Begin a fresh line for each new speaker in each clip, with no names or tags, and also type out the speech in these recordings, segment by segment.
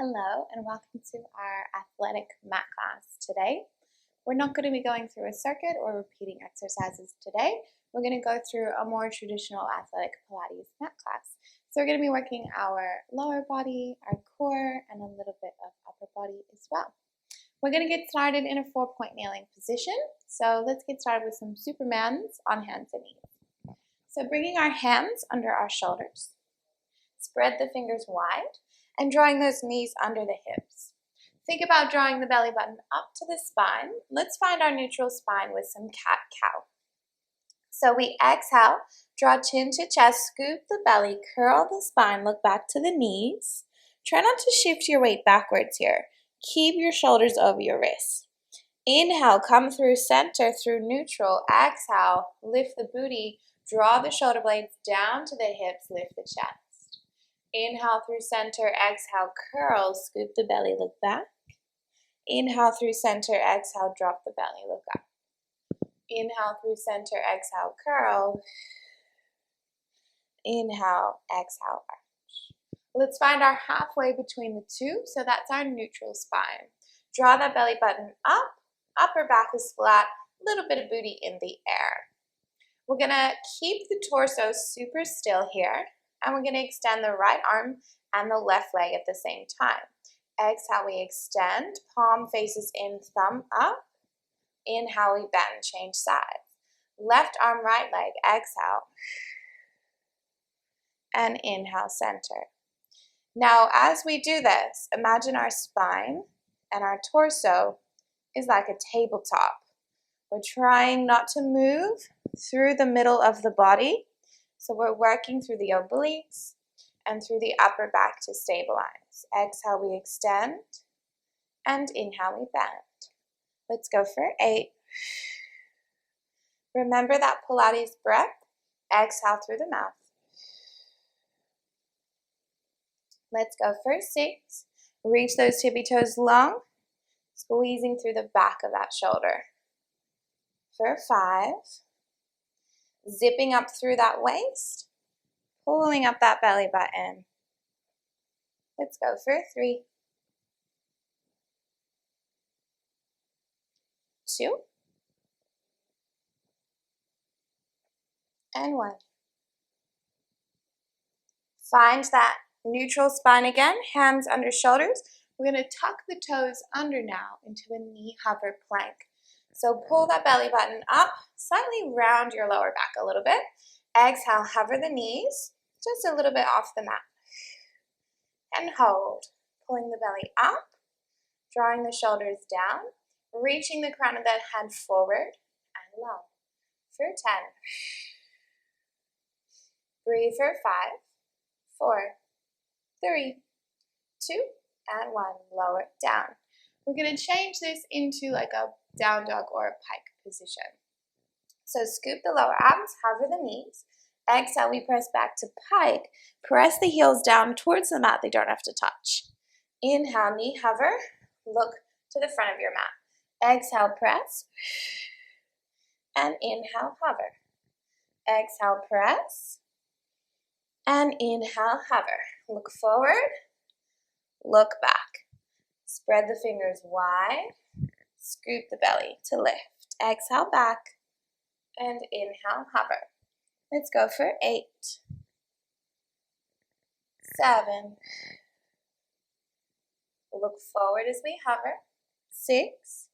Hello and welcome to our athletic mat class today. We're not going to be going through a circuit or repeating exercises today. We're going to go through a more traditional athletic Pilates mat class. So we're going to be working our lower body, our core, and a little bit of upper body as well. We're going to get started in a 4-point kneeling position. So let's get started with some Supermans on hands and knees. So bringing our hands under our shoulders, spread the fingers wide, and drawing those knees under the hips. Think about drawing the belly button up to the spine. Let's find our neutral spine with some cat-cow. So we exhale, draw chin to chest, scoop the belly, curl the spine, look back to the knees. Try not to shift your weight backwards here. Keep your shoulders over your wrists. Inhale, come through center, through neutral. Exhale, lift the booty, draw the shoulder blades down to the hips, lift the chest. Inhale through center, exhale, curl, scoop the belly, look back. Inhale through center, exhale, drop the belly, look up. Inhale through center, exhale, curl. Inhale, exhale, arch. Let's find our halfway between the two, so that's our neutral spine. Draw that belly button up, upper back is flat, a little bit of booty in the air. We're gonna keep the torso super still here, and we're going to extend the right arm and the left leg at the same time. Exhale, we extend, palm faces in, thumb up. Inhale, we bend, change sides. Left arm, right leg, exhale. And inhale, center. Now, as we do this, imagine our spine and our torso is like a tabletop. We're trying not to move through the middle of the body. So we're working through the obliques and through the upper back to stabilize. Exhale, we extend, and inhale, we bend. Let's go for 8. Remember that Pilates breath. Exhale through the mouth. Let's go for 6. Reach those tippy toes long, squeezing through the back of that shoulder. For 5. Zipping up through that waist, pulling up that belly button. Let's go for 3, 2, and 1. Find that neutral spine again, hands under shoulders. We're going to tuck the toes under now into a knee hover plank. So pull that belly button up, slightly round your lower back a little bit. Exhale, hover the knees, just a little bit off the mat. And hold, pulling the belly up, drawing the shoulders down, reaching the crown of the head forward and low. For 10. Breathe for 5, 4, 3, 2, and 1. Lower it down. We're going to change this into like a down dog or a pike position. So scoop the lower arms, hover the knees. Exhale, we press back to pike. Press the heels down towards the mat. They don't have to touch. Inhale, knee hover. Look to the front of your mat. Exhale, press. And inhale, hover. Exhale, press. And inhale, hover. Look forward. Look back. Spread the fingers wide. Scoop the belly to lift. Exhale, back. And inhale, hover. Let's go for 8, 7. Look forward as we hover. 6.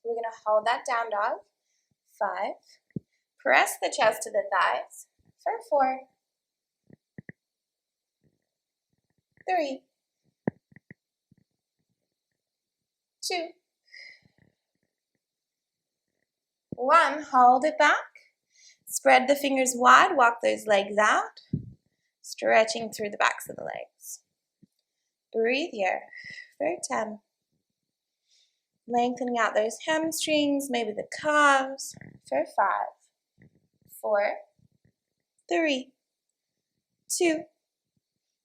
We're going to hold that down dog. 5. Press the chest to the thighs. For 4, 3, 2, 1. Hold it back. Spread the fingers wide. Walk those legs out. Stretching through the backs of the legs. Breathe here for 10. Lengthening out those hamstrings, maybe the calves. For 5, 4, 3, 2,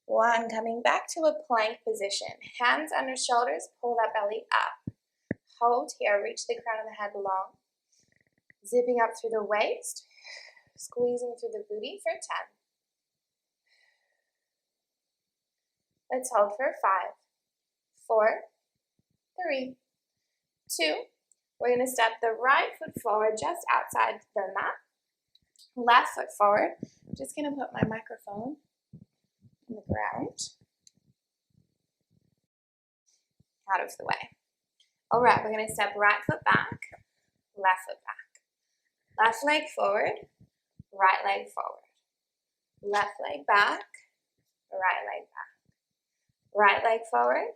1. Coming back to a plank position. Hands under shoulders. Pull that belly up. Hold here. Reach the crown of the head long. Zipping up through the waist. Squeezing through the booty for 10. Let's hold for 5, 4, 3, 2. We're going to step the right foot forward just outside the mat. Left foot forward. I'm just going to put my microphone on the ground. Out of the way. All right, we're going to step right foot back, left foot back. Left leg forward, right leg forward. Left leg back, right leg back. Right leg forward,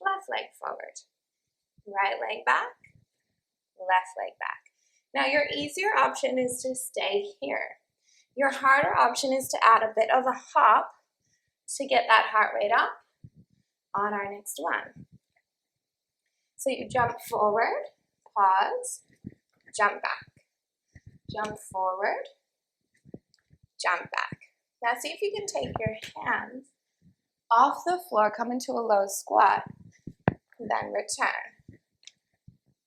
left leg forward. Right leg back, left leg back. Now your easier option is to stay here. Your harder option is to add a bit of a hop to get that heart rate up on our next one. So you jump forward, pause, jump back. Jump forward, jump back. Now see if you can take your hands off the floor, come into a low squat, and then return.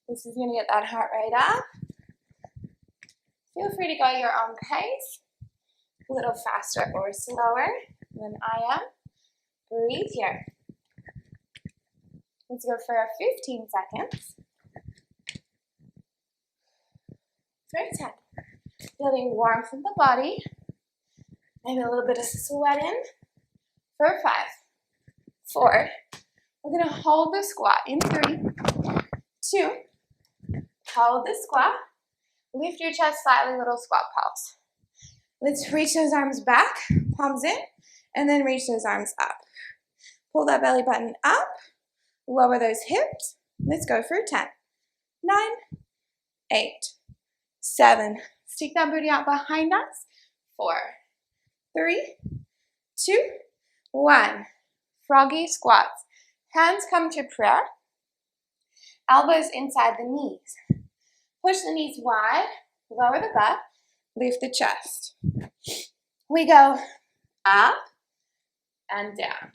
This is going to get that heart rate up. Feel free to go at your own pace, a little faster or slower than I am. Breathe here. Let's go for 15 seconds. For 10. Building warmth in the body. Maybe a little bit of sweat in. For 5, 4. We're going to hold the squat in 3, 2. Hold the squat. Lift your chest slightly, little squat pulse. Let's reach those arms back, palms in, and then reach those arms up. Pull that belly button up. Lower those hips. Let's go for 10, 9, 8, 7. Stick that booty out behind us. 4, 3, 2, 1. Froggy squats. Hands come to prayer. Elbows inside the knees. Push the knees wide. Lower the butt. Lift the chest. We go up and down.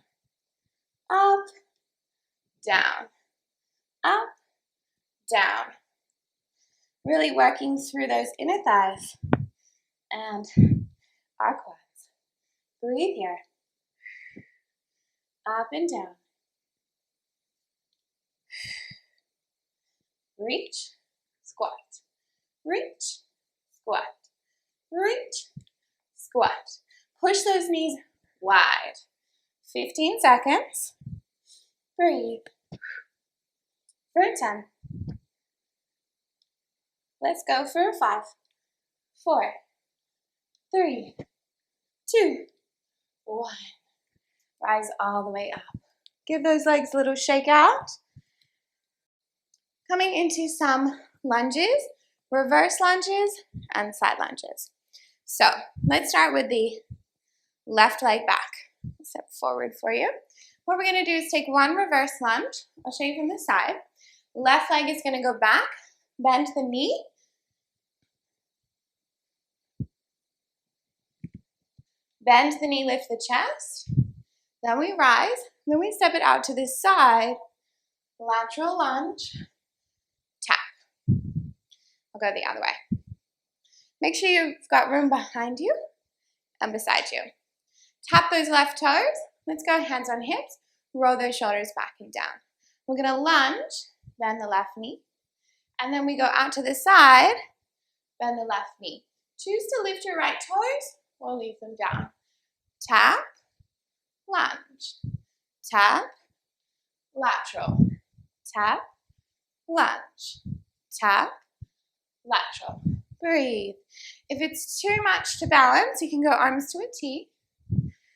Up, down. Up, down. Really working through those inner thighs and our quads. Breathe here. Up and down. Reach, squat. Reach, squat. Reach, squat. Push those knees wide. 15 seconds. Breathe. For 10. Let's go for 5, 4, 3, 2, 1. Rise all the way up. Give those legs a little shake out. Coming into some lunges, reverse lunges, and side lunges. So let's start with the left leg back. Step forward for you. What we're going to do is take one reverse lunge. I'll show you from the side. Left leg is going to go back. Bend the knee. Bend the knee, lift the chest. Then we rise. Then we step it out to this side. Lateral lunge. Tap. I'll go the other way. Make sure you've got room behind you and beside you. Tap those left toes. Let's go hands on hips. Roll those shoulders back and down. We're going to lunge, bend the left knee. And then we go out to the side, bend the left knee. Choose to lift your right toes or leave them down. Tap, lunge. Tap, lateral. Tap, lunge. Tap, lateral. Breathe. If it's too much to balance, you can go arms to a T.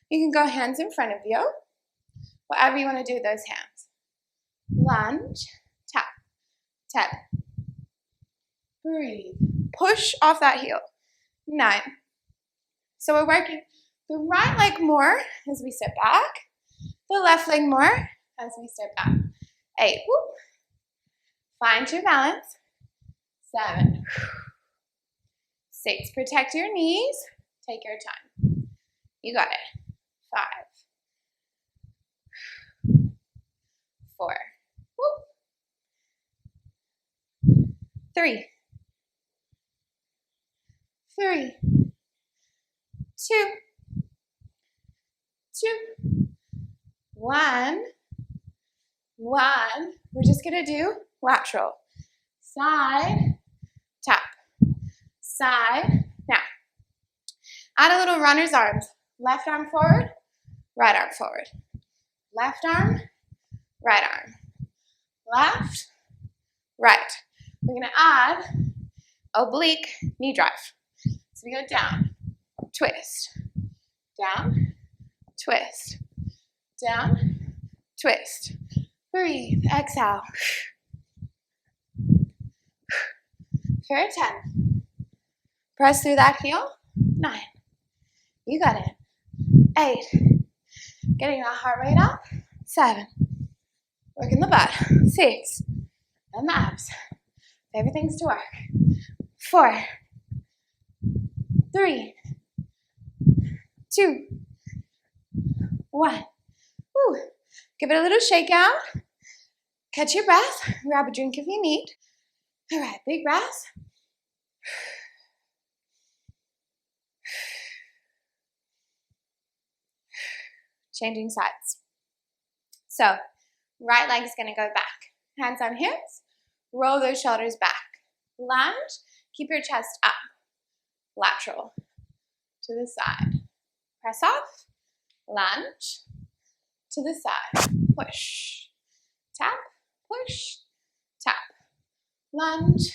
You can go hands in front of you. Whatever you want to do with those hands. Lunge, tap, tap. Breathe. Push off that heel. 9. So we're working the right leg more as we step back. The left leg more as we step back. 8. Whoop. Find your balance. 7. 6. Protect your knees. Take your time. You got it. 5. 4. Whoop. 3. 3. 2. 2. 1, 1. We're just gonna do lateral. Side, tap, side. Now, add a little runner's arms. Left arm forward, right arm forward. Left arm, right arm. Left, right. We're gonna add oblique knee drive. So we go down, twist, down, twist, down, twist. Breathe, exhale. For 10. Press through that heel. 9. You got it. 8. Getting that heart rate up. 7. Working the butt. 6. And the abs. Everything's to work. 4. 3. 2. 1. Woo. Give it a little shake out. Catch your breath. Grab a drink if you need. All right, big breath. Changing sides. So, right leg is going to go back. Hands on hips. Roll those shoulders back. Lunge. Keep your chest up. Lateral. To the side. Press off. Lunge. To the side. Push. Tap. Push. Tap. Lunge.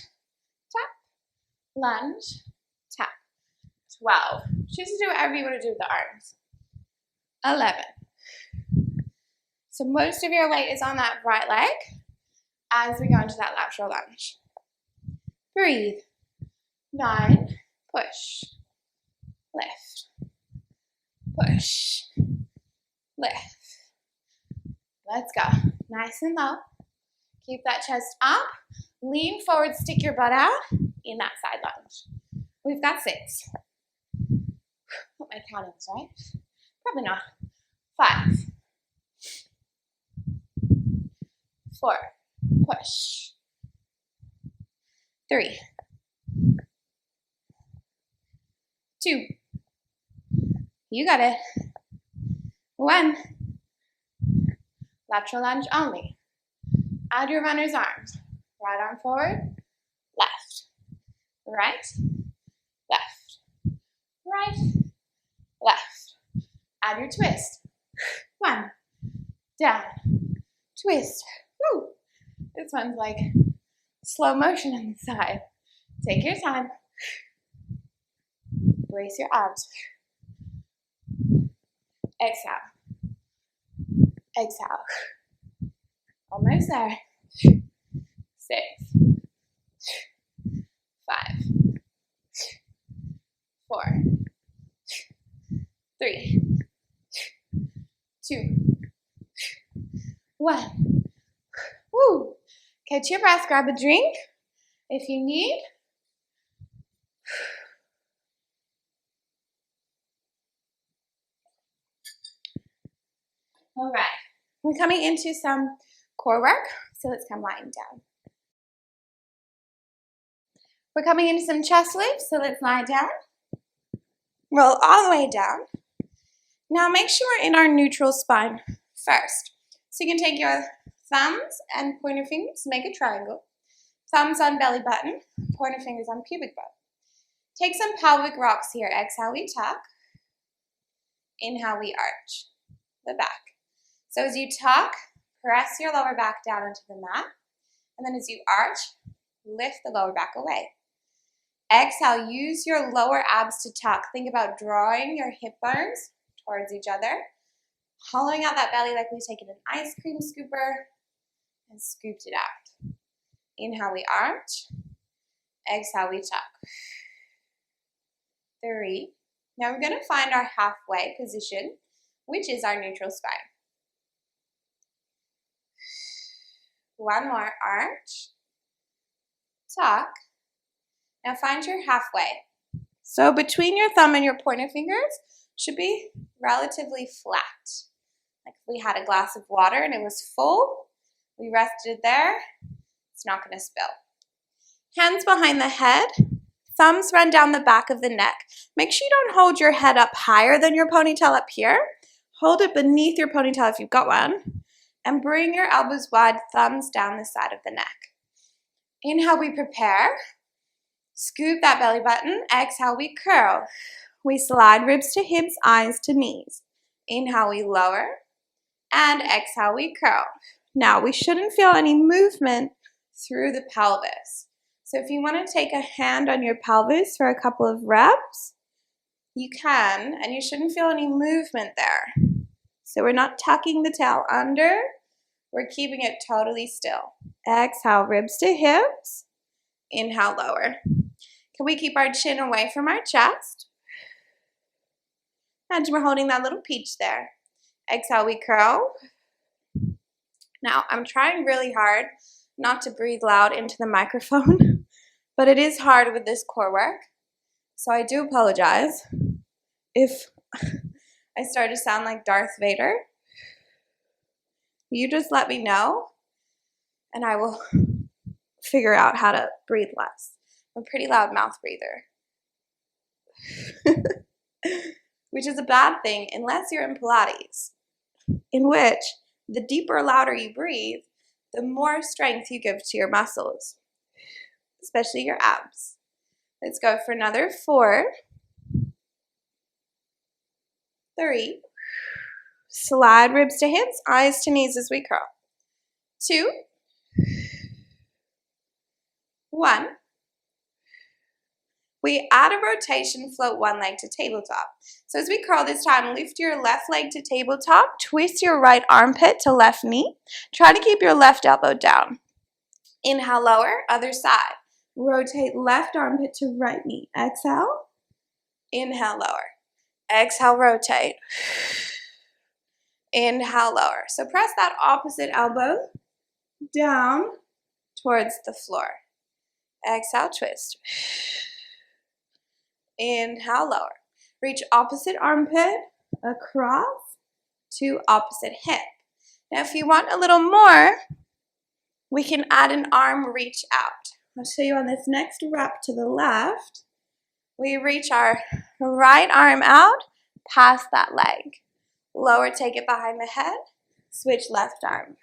Tap. Lunge. Tap. 12. Choose to do whatever you want to do with the arms. 11. So most of your weight is on that right leg as we go into that lateral lunge. Breathe. 9. Push. Lift. Push. Lift. Let's go. Nice and low. Keep that chest up. Lean forward, stick your butt out in that side lunge. We've got 6. What my count is, right? Probably not. 5. 4. Push. 3. 2. You got it. 1. Lateral lunge only. Add your runner's arms. Right arm forward, left, right, left, right, left. Add your twist. 1, down, twist. Woo. This one's like slow motion on the side. Take your time. Brace your abs. Exhale. Exhale. Almost there. 6, 5, 4, 3, 2, 1. Woo! Catch your breath, grab a drink if you need. All right, we're coming into some core work, so let's come lying down. We're coming into some chest lifts, so let's lie down. Roll all the way down. Now make sure we're in our neutral spine first. So you can take your thumbs and pointer fingers, make a triangle. Thumbs on belly button, pointer fingers on pubic bone. Take some pelvic rocks here. Exhale, we tuck. Inhale, we arch the back. So as you tuck, press your lower back down into the mat. And then as you arch, lift the lower back away. Exhale, use your lower abs to tuck. Think about drawing your hip bones towards each other. Hollowing out that belly like we've taken an ice cream scooper and scooped it out. Inhale, we arch. Exhale, we tuck. 3. Now we're going to find our halfway position, which is our neutral spine. 1 more, arch. Tuck. Now find your halfway. So between your thumb and your pointer fingers should be relatively flat. Like if we had a glass of water and it was full, we rested there, it's not going to spill. Hands behind the head, thumbs run down the back of the neck. Make sure you don't hold your head up higher than your ponytail up here. Hold it beneath your ponytail if you've got one. And bring your elbows wide, thumbs down the side of the neck. Inhale, we prepare. Scoop that belly button. Exhale, we curl. We slide ribs to hips, eyes to knees. Inhale, we lower. And exhale, we curl. Now, we shouldn't feel any movement through the pelvis. So if you want to take a hand on your pelvis for a couple of reps, you can, and you shouldn't feel any movement there. So we're not tucking the tail under, we're keeping it totally still. Exhale, ribs to hips. Inhale, lower. Can we keep our chin away from our chest? Imagine we're holding that little peach there. Exhale, we curl. Now, I'm trying really hard not to breathe loud into the microphone, but it is hard with this core work. So I do apologize if I start to sound like Darth Vader. You just let me know, and I will figure out how to breathe less. I'm a pretty loud mouth breather, which is a bad thing unless you're in Pilates, in which the deeper, louder you breathe, the more strength you give to your muscles, especially your abs. Let's go for another 4, 3. Slide ribs to hips, eyes to knees as we curl. 2, 1. We add a rotation, float one leg to tabletop. So as we curl this time, lift your left leg to tabletop, twist your right armpit to left knee. Try to keep your left elbow down. Inhale, lower, other side. Rotate left armpit to right knee. Exhale. Inhale, lower. Exhale, rotate. Inhale, lower. So press that opposite elbow down towards the floor. Exhale, twist. Inhale, lower. Reach opposite armpit across to opposite hip. Now, if you want a little more, we can add an arm reach out. I'll show you on this next rep to the left. We reach our right arm out past that leg. Lower, take it behind the head. Switch left arm.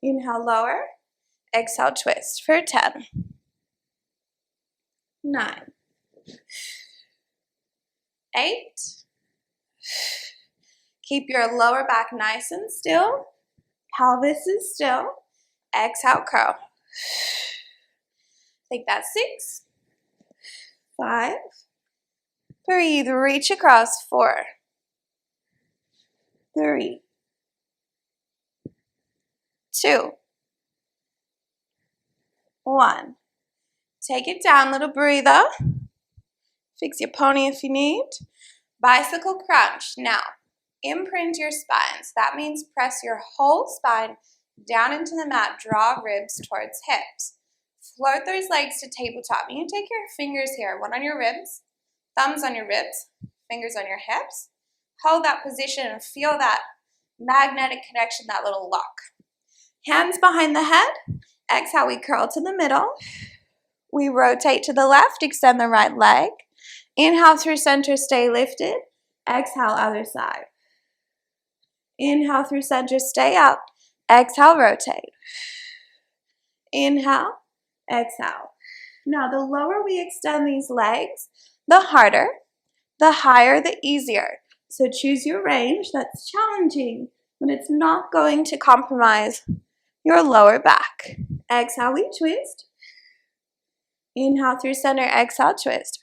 Inhale, lower. Exhale, twist for 10. 9. 8. Keep your lower back nice and still. Pelvis is still. Exhale, curl. Take that 6. 5. Breathe, reach across. 4. 3. 2. 1. Take it down, little breather. Fix your pony if you need. Bicycle crunch. Now, imprint your spine. So that means press your whole spine down into the mat. Draw ribs towards hips. Float those legs to tabletop. You can take your fingers here, one on your ribs, thumbs on your ribs, fingers on your hips. Hold that position and feel that magnetic connection, that little lock. Hands behind the head. Exhale, we curl to the middle. We rotate to the left, extend the right leg. Inhale through center, stay lifted. Exhale, other side. Inhale through center, stay up. Exhale, rotate. Inhale, exhale. Now, the lower we extend these legs, the harder. The higher, the easier. So choose your range that's challenging, but it's not going to compromise your lower back. Exhale, we twist. Inhale through center, exhale, twist.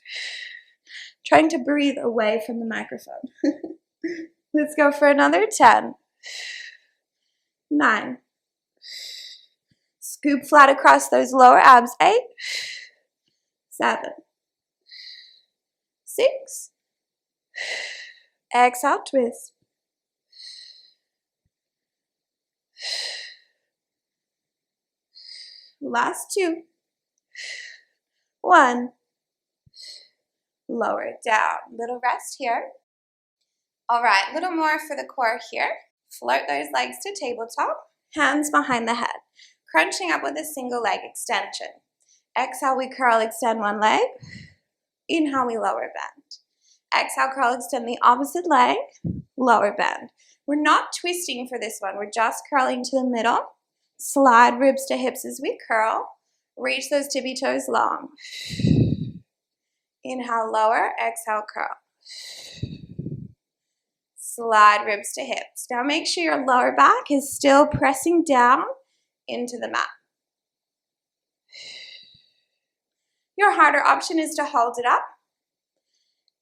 Trying to breathe away from the microphone. Let's go for another 10. 9. Scoop flat across those lower abs. 8. 7. 6. Exhale, twist. 2. 1. Lower it down. Little rest here. All right, a little more for the core here. Float those legs to tabletop. Hands behind the head. Crunching up with a single leg extension. Exhale, we curl, extend one leg. Inhale, we lower bend. Exhale, curl, extend the opposite leg, lower bend. We're not twisting for this one. We're just curling to the middle. Slide ribs to hips as we curl. Reach those tippy toes long. Inhale, lower. Exhale, curl. Slide ribs to hips. Now make sure your lower back is still pressing down into the mat. Your harder option is to hold it up.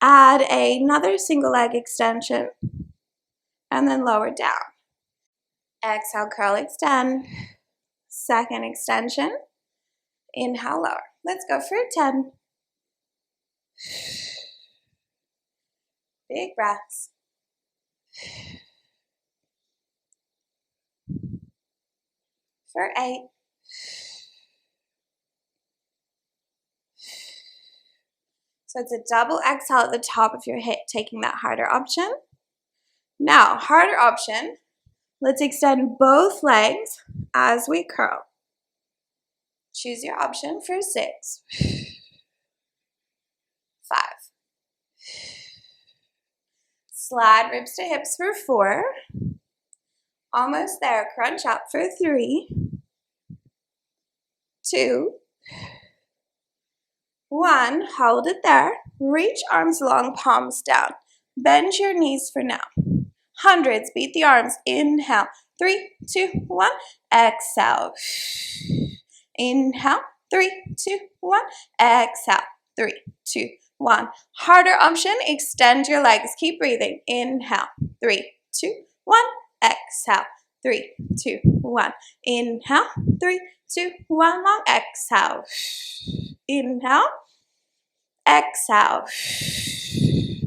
Add another single leg extension and then lower down. Exhale, curl, extend. Second extension. Inhale, lower. Let's go for 10. Big breaths. For 8. So it's a double exhale at the top of your hip, taking that harder option. Now, harder option, let's extend both legs as we curl. Choose your option for 6. 5. Slide ribs to hips for 4. Almost there. Crunch up for 3. 2. 1. Hold it there. Reach arms long, palms down. Bend your knees for now. Hundreds. Beat the arms. Inhale. 3, 2, 1. Exhale. Inhale. 3, 2, 1. Exhale. 3, 2, 1. Harder option. Extend your legs. Keep breathing. Inhale. 3, 2, 1. Exhale. 3, 2, 1. Inhale. 3, 2, 1. Long exhale. Inhale. Exhale.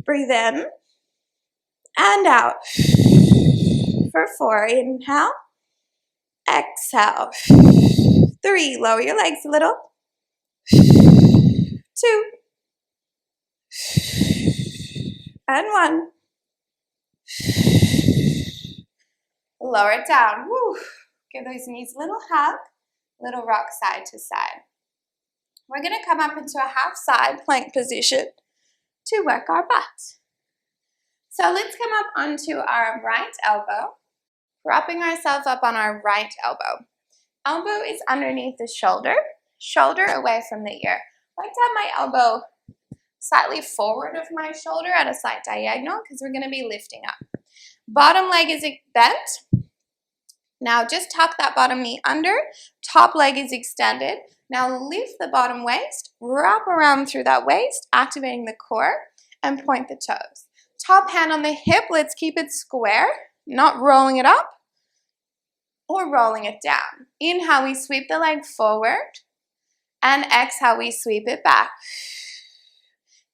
Breathe in and out. For 4. Inhale. Exhale. 3. Lower your legs a little. 2. And 1. Lower it down. Woo. Give those knees a little hug. Little rock side to side. We're going to come up into a half side plank position to work our butt. So let's come up onto our right elbow, propping ourselves up on our right elbow. Elbow is underneath the shoulder, shoulder away from the ear. I like to have my elbow slightly forward of my shoulder at a slight diagonal because we're going to be lifting up. Bottom leg is bent. Now just tuck that bottom knee under. Top leg is extended. Now lift the bottom waist, wrap around through that waist, activating the core, and point the toes. Top hand on the hip, let's keep it square, not rolling it up or rolling it down. Inhale, we sweep the leg forward, and exhale, we sweep it back.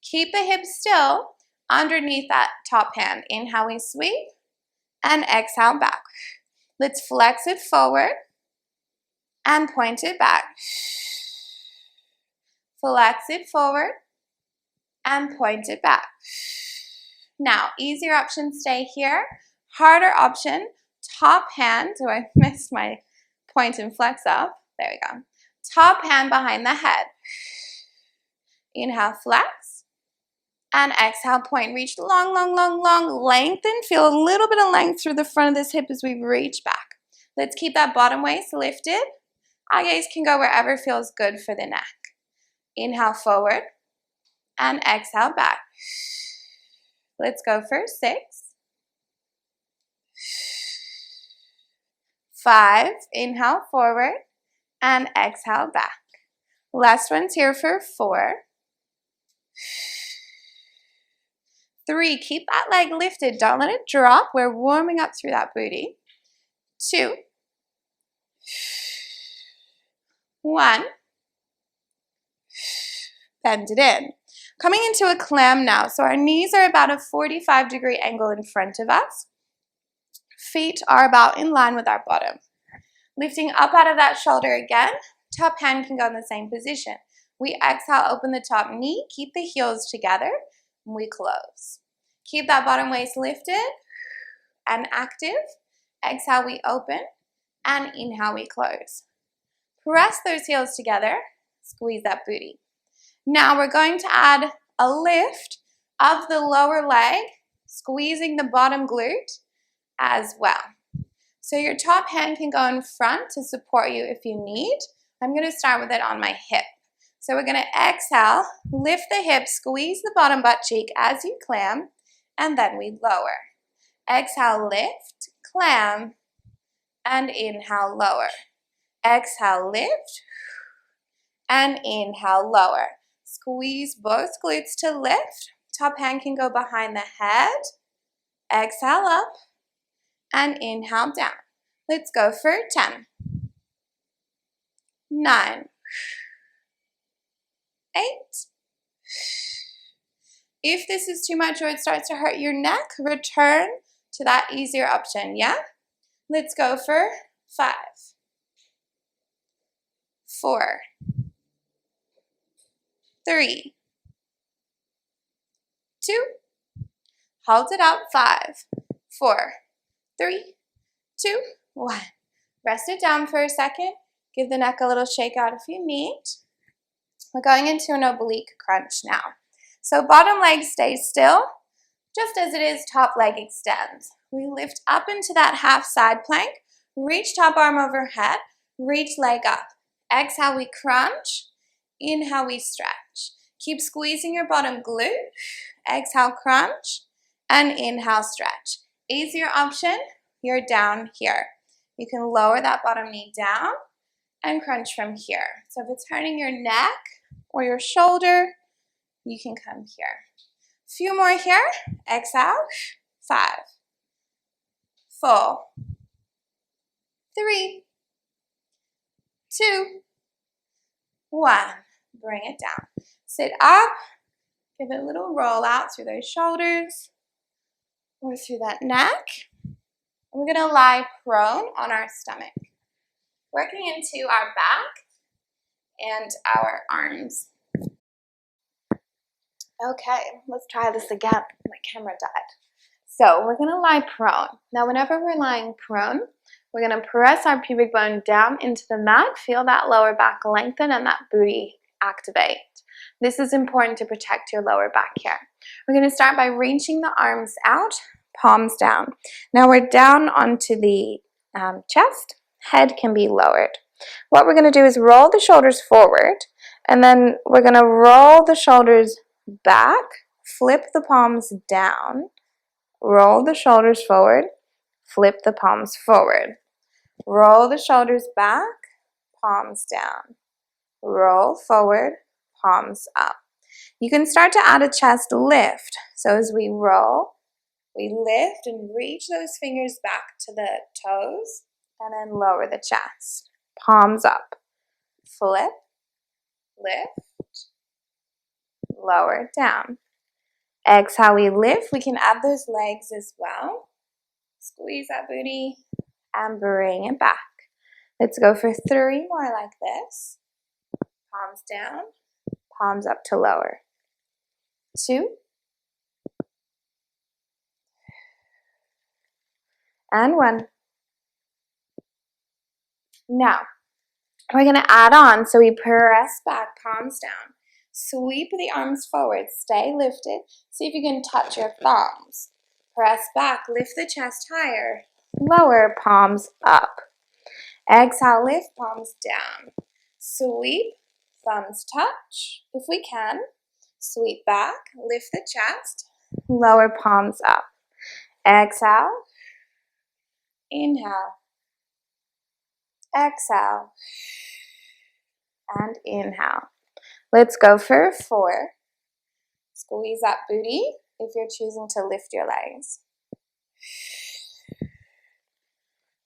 Keep the hips still underneath that top hand. Inhale, we sweep, and exhale back. Let's flex it forward and point it back. Flex it forward and point it back. Now, easier option, stay here. Harder option, top hand. So I missed my point and flex up. There we go. Top hand behind the head. Inhale, flex. And exhale, point. Reach long, long, long, long. Lengthen. Feel a little bit of length through the front of this hip as we reach back. Let's keep that bottom waist lifted. Our gaze can go wherever feels good for the neck. Inhale forward and exhale back. Let's go for 6. 5. Inhale forward and exhale back. Last one's here for 4. 3. Keep that leg lifted. Don't let it drop. We're warming up through that booty. 2. 1. Bend it in. Coming into a clam now. So our knees are about a 45-degree angle in front of us. Feet are about in line with our bottom. Lifting up out of that shoulder again. Top hand can go in the same position. We exhale, open the top knee. Keep the heels together. And we close. Keep that bottom waist lifted and active. Exhale, we open. And inhale, we close. Press those heels together. Squeeze that booty. Now we're going to add a lift of the lower leg, squeezing the bottom glute as well. So your top hand can go in front to support you if you need. I'm going to start with it on my hip. So we're going to exhale, lift the hip, squeeze the bottom butt cheek as you clam, and then we lower. Exhale, lift, clam, and inhale, lower. Exhale, lift, and inhale, lower. Squeeze both glutes to lift. Top hand can go behind the head. Exhale up, and inhale down. Let's go for 10, 9, 8. If this is too much or it starts to hurt your neck, return to that easier option, yeah? Let's go for 5, 4, 3, 2. Hold it up. 5, 4, 3, 2, 1. Rest it down for a second. Give the neck a little shake out if you need. We're going into an oblique crunch now. So bottom leg stays still, just as it is, top leg extends. We lift up into that half side plank, reach top arm overhead, reach leg up. Exhale, we crunch. Inhale, we stretch. Keep squeezing your bottom glute. Exhale, crunch, and inhale, stretch. Easier option, you're down here. You can lower that bottom knee down and crunch from here. So if it's hurting your neck or your shoulder, you can come here. Few more here. Exhale. 5, 4, 3, 2, 1. Bring it down. Sit up. Give it a little roll out through those shoulders or through that neck. We're going to lie prone on our stomach, working into our back and our arms. Okay, let's try this again. My camera died. So we're going to lie prone. Now, whenever we're lying prone, we're going to press our pubic bone down into the mat. Feel that lower back lengthen and that booty activate. This is important to protect your lower back here. We're going to start by reaching the arms out, palms down. Now we're down onto the chest. Head can be lowered. What we're going to do is roll the shoulders forward, and then we're going to roll the shoulders back, flip the palms down, roll the shoulders forward, flip the palms forward. Roll the shoulders back, palms down. Roll forward, palms up. You can start to add a chest lift. So as we roll, we lift and reach those fingers back to the toes, and then lower the chest. Palms up. Flip, lift, lower, down. Exhale, we lift. We can add those legs as well. Squeeze that booty and bring it back. Let's go for 3 more like this. Palms down, palms up to lower. 2. And 1. Now, we're going to add on, so we press back, palms down. Sweep the arms forward, stay lifted. See if you can touch your thumbs. Press back, lift the chest higher. Lower, palms up. Exhale, lift, palms down. Sweep, thumbs touch, if we can. Sweep back, lift the chest. Lower, palms up. Exhale. Inhale. Exhale. And inhale. Let's go for 4. Squeeze that booty if you're choosing to lift your legs.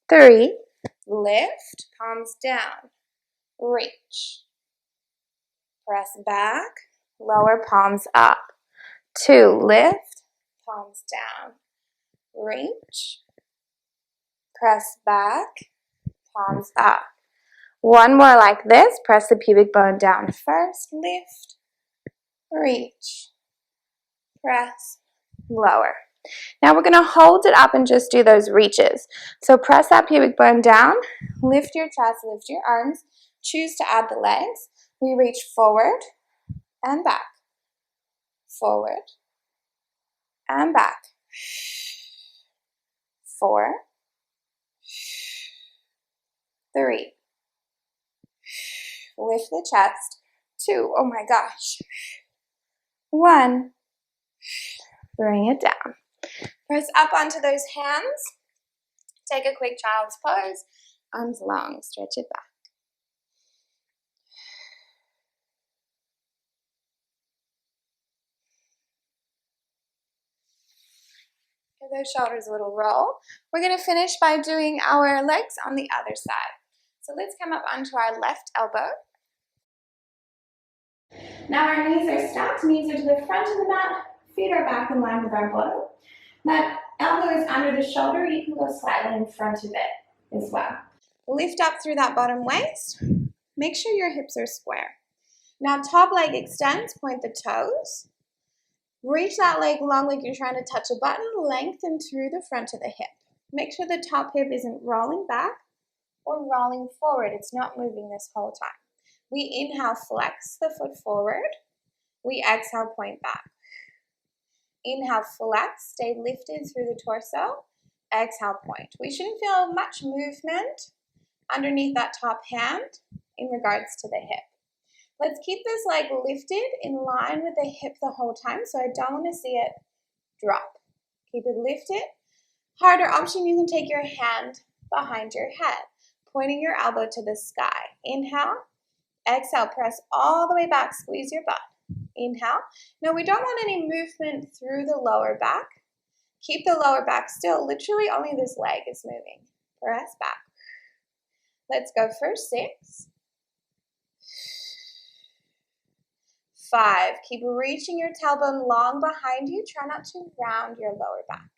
3. Lift, palms down. Reach. Press back, lower, palms up. 2. Lift, palms down. Reach. Press back, palms up. 1 more like this. Press the pubic bone down first. Lift, reach, press, lower. Now we're going to hold it up and just do those reaches. So press that pubic bone down, lift your chest, lift your arms, choose to add the legs. We reach forward and back, forward and back. 4, 3. Lift the chest. 2, oh my gosh. 1. Bring it down. Press up onto those hands. Take a quick child's pose. Arms long, stretch it back. Give those shoulders a little roll. We're going to finish by doing our legs on the other side. So let's come up onto our left elbow. Now our knees are stacked, knees are to the front of the mat, feet are back in line with our bottom. That elbow is under the shoulder, you can go slightly in front of it as well. Lift up through that bottom waist. Make sure your hips are square. Now top leg extends, point the toes. Reach that leg long like you're trying to touch a button, lengthen through the front of the hip. Make sure the top hip isn't rolling back or rolling forward. It's not moving this whole time. We inhale, flex the foot forward. We exhale, point back. Inhale, flex, stay lifted through the torso. Exhale, point. We shouldn't feel much movement underneath that top hand in regards to the hip. Let's keep this leg lifted in line with the hip the whole time, so I don't want to see it drop. Keep it lifted. Harder option, you can take your hand behind your head, pointing your elbow to the sky. Inhale, exhale, press all the way back, squeeze your butt. Inhale. Now we don't want any movement through the lower back. Keep the lower back still, literally only this leg is moving. Press back. Let's go for 6. 5. Keep reaching your tailbone long behind you. Try not to round your lower back.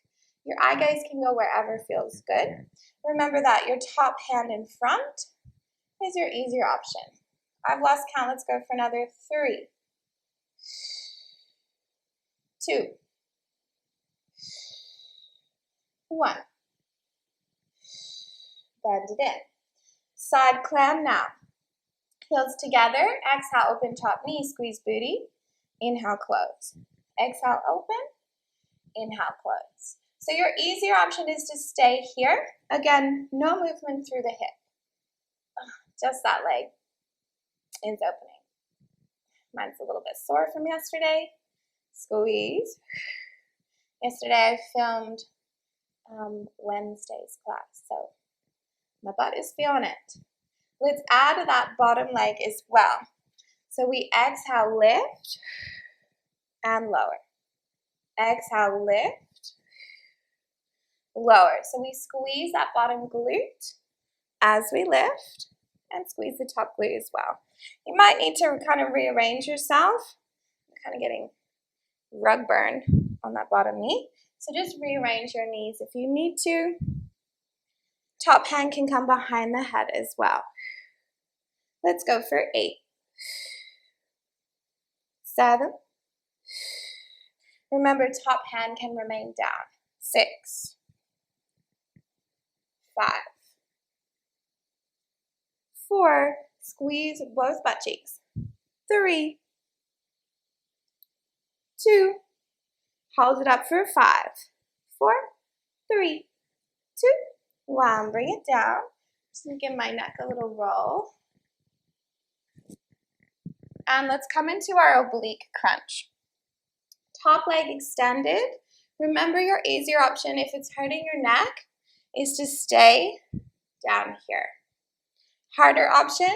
Your eye gaze can go wherever feels good. Remember that your top hand in front is your easier option. I've lost count. Let's go for another 3, 2, 1. Bend it in. Side clam now. Heels together. Exhale, open top knee, squeeze booty. Inhale, close. Exhale, open. Inhale, close. So your easier option is to stay here. Again, no movement through the hip. Just that leg is opening. Mine's a little bit sore from yesterday. Squeeze. Yesterday I filmed Wednesday's class, so my butt is feeling it. Let's add to that bottom leg as well. So we exhale, lift, and lower. Exhale, lift, lower. So we squeeze that bottom glute as we lift and squeeze the top glute as well. You might need to kind of rearrange yourself. I'm kind of getting rug burn on that bottom knee. So just rearrange your knees if you need to. Top hand can come behind the head as well. Let's go for 8, 7. Remember, top hand can remain down. 6, 5, 4. Squeeze both butt cheeks. 3, 2. Hold it up for 5, 4, 3, 2, 1. Bring it down. Just gonna give my neck a little roll. And let's come into our oblique crunch. Top leg extended. Remember, your easier option if it's hurting your neck is to stay down here. Harder option,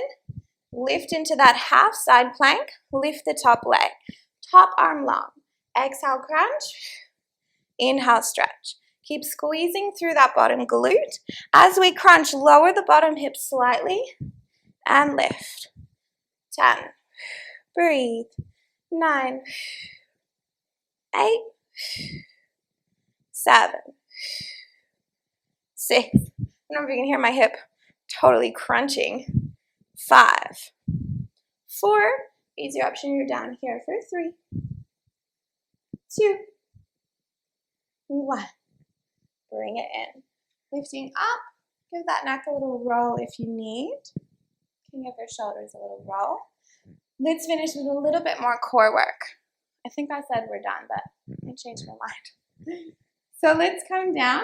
lift into that half side plank, lift the top leg. Top arm long. Exhale, crunch. Inhale, stretch. Keep squeezing through that bottom glute. As we crunch, lower the bottom hip slightly and lift. 10. Breathe. 9, 8, 7, 6. I don't know if you can hear my hip totally crunching. 5, 4. Easy option, you're down here for 3, 2, 1. Bring it in. Lifting up. Give that neck a little roll if you need. Can give your shoulders a little roll. Let's finish with a little bit more core work. I think I said we're done, but I changed my mind. So let's come down,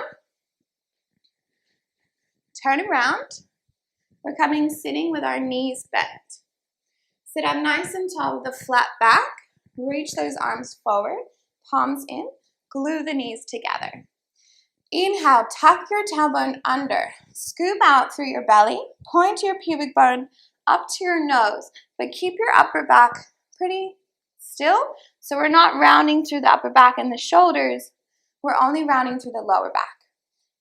turn around. We're sitting with our knees bent. Sit up nice and tall with a flat back. Reach those arms forward, palms in, glue the knees together. Inhale, tuck your tailbone under, scoop out through your belly, point your pubic bone up to your nose, but keep your upper back pretty still, so we're not rounding through the upper back and the shoulders, we're only rounding through the lower back.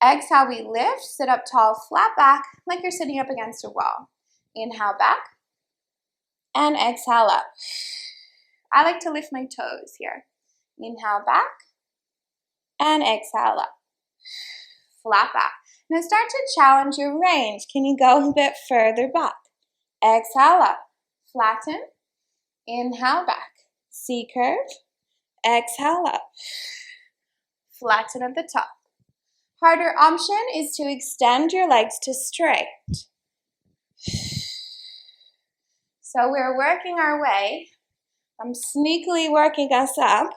Exhale, we lift, sit up tall, flat back, like you're sitting up against a wall. Inhale back, and exhale up. I like to lift my toes here. Inhale back, and exhale up. Flat back. Now start to challenge your range. Can you go a bit further back? Exhale up. Flatten. Inhale back. C-curve. Exhale up. Flatten at the top. Harder option is to extend your legs to straight. So we're working our way. I'm sneakily working us up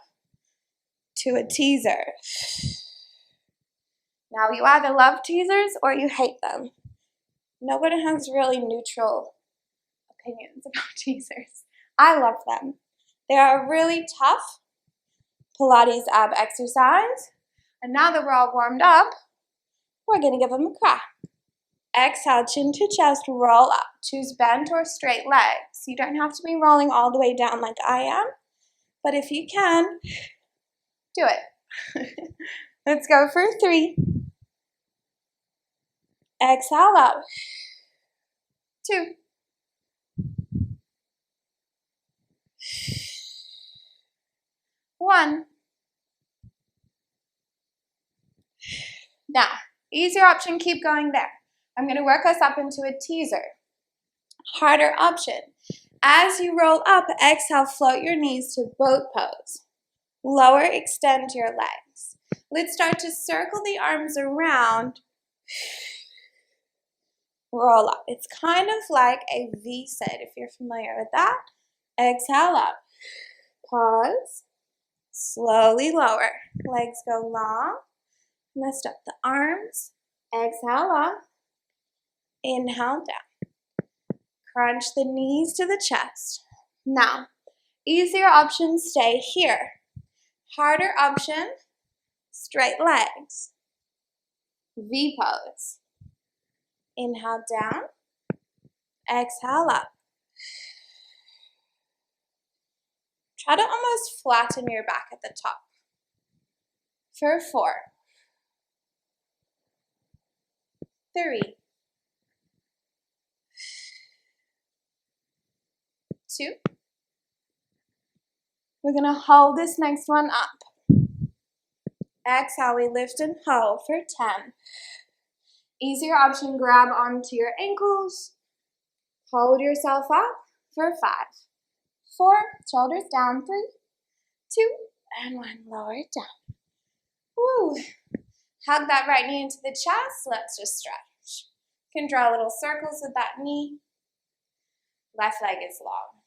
to a teaser. Now, you either love teasers or you hate them. Nobody has really neutral opinions about teasers. I love them. They are a really tough Pilates ab exercise. And now that we're all warmed up, we're going to give them a crack. Exhale, chin to chest, roll up. Choose bent or straight legs. You don't have to be rolling all the way down like I am, but if you can, do it. Let's go for 3. Exhale up. 2. 1. Now, easier option, keep going there. I'm going to work us up into a teaser. Harder option. As you roll up, exhale, float your knees to boat pose. Lower, extend your legs. Let's start to circle the arms around. Roll up. It's kind of like a V-sit if you're familiar with that. Exhale up. Pause. Slowly lower. Legs go long. Lift up the arms. Exhale up. Inhale down. Crunch the knees to the chest. Now, easier option, stay here. Harder option, straight legs. V pose. Inhale down. Exhale up. Try to almost flatten your back at the top. For 4. 3. 2. We're going to hold this next one up. Exhale, we lift and hold for 10. Easier option, grab onto your ankles. Hold yourself up for 5. 4, shoulders down, 3, 2, and 1, lower it down. Woo. Hug that right knee into the chest. Let's just stretch. You can draw little circles with that knee. Left leg is long.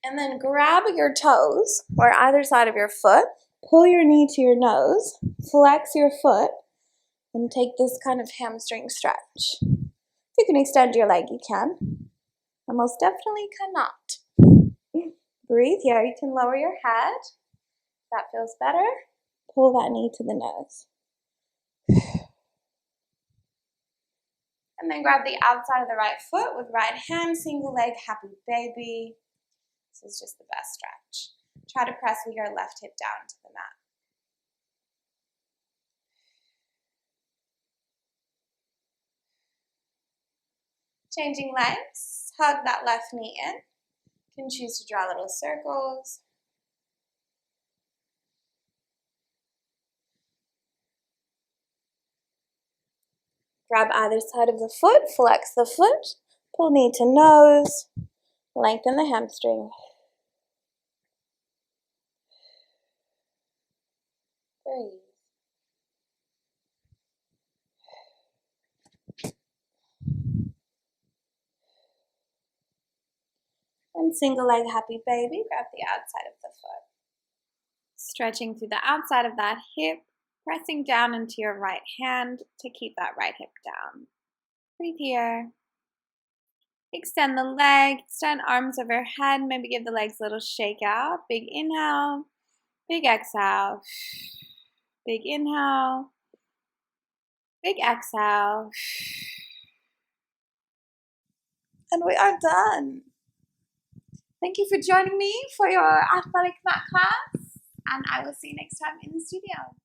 And then grab your toes, or either side of your foot. Pull your knee to your nose. Flex your foot. And take this kind of hamstring stretch. If you can extend your leg, you can. I most definitely cannot. Breathe here. You can lower your head. That feels better. Pull that knee to the nose. And then grab the outside of the right foot with right hand, single leg, happy baby. This is just the best stretch. Try to press with your left hip down to the mat. Changing legs, hug that left knee in. You can choose to draw little circles. Grab either side of the foot, flex the foot, pull knee to nose, lengthen the hamstring. Breathe. And And single leg happy baby, grab the outside of the foot. Stretching through the outside of that hip, pressing down into your right hand to keep that right hip down. Breathe here. Extend the leg, extend arms overhead, maybe give the legs a little shake out. Big inhale, big exhale. Big inhale, big exhale. And we are done. Thank you for joining me for your athletic mat class, and I will see you next time in the studio.